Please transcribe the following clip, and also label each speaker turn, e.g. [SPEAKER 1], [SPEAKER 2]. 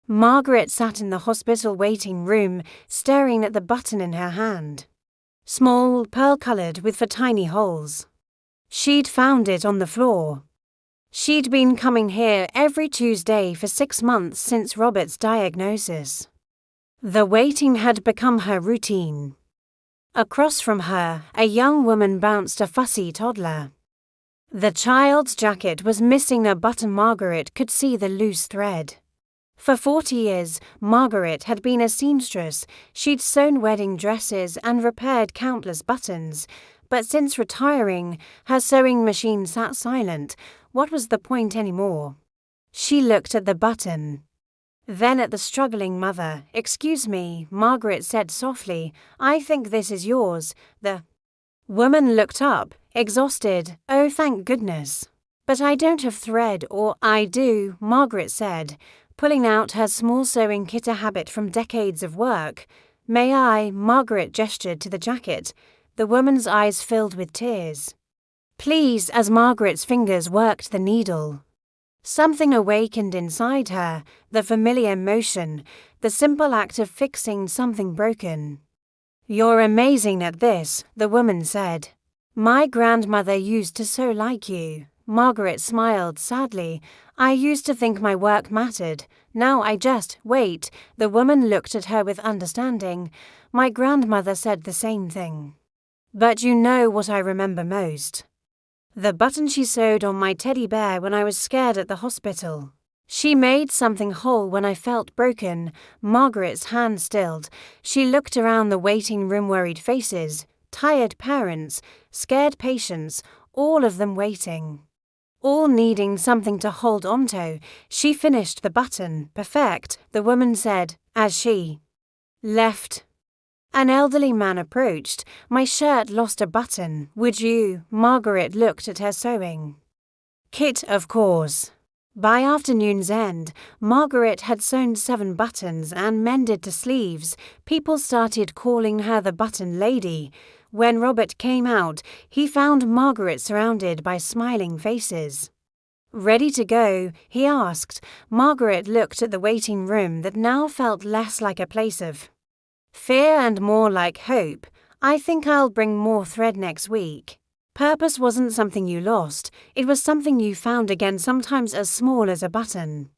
[SPEAKER 1] Margaret sat in the hospital waiting room, staring at the button in her hand. Small, pearl-colored with tiny holes. She'd found it on the floor. She'd been coming here every Tuesday for 6 months since Robert's diagnosis. The waiting had become her routine. Across from her, a young woman bounced a fussy toddler. The child's jacket was missing a button. Margaret could see the loose thread. For 40 years, Margaret had been a seamstress. She'd sewn wedding dresses and repaired countless buttons. But since retiring, her sewing machine sat silent. What was the point anymore? She looked at the button. Then at the struggling mother. "Excuse me," Margaret said softly. "I think this is yours." The woman looked up, exhausted. "Oh, thank goodness. But I don't have thread, or—" "I do," Margaret said, pulling out her small sewing kit, a habit from decades of work. "May I?" Margaret gestured to the jacket. The woman's eyes filled with tears. "Please," as Margaret's fingers worked the needle. Something awakened inside her, the familiar motion, the simple act of fixing something broken. "You're amazing at this," the woman said. "My grandmother used to sew like you." Margaret smiled sadly. "I used to think my work mattered. Now I just wait." The woman looked at her with understanding. "My grandmother said the same thing. But you know what I remember most? The button she sewed on my teddy bear when I was scared at the hospital. She made something whole when I felt broken." Margaret's hand stilled. She looked around the waiting room, worried faces, tired parents, scared patients, all of them waiting. All needing something to hold onto. She finished the button. "Perfect," the woman said, as she left. An elderly man approached. "My shirt lost a button. Would you?" Margaret looked at her sewing kit. "Of course." By afternoon's end, Margaret had sewn 7 buttons and mended to sleeves. People started calling her the button lady. When Robert came out, he found Margaret surrounded by smiling faces. "Ready to go?" he asked. Margaret looked at the waiting room that now felt less like a place of fear and more like hope. "I think I'll bring more thread next week." Purpose wasn't something you lost, it was something you found again, sometimes as small as a button.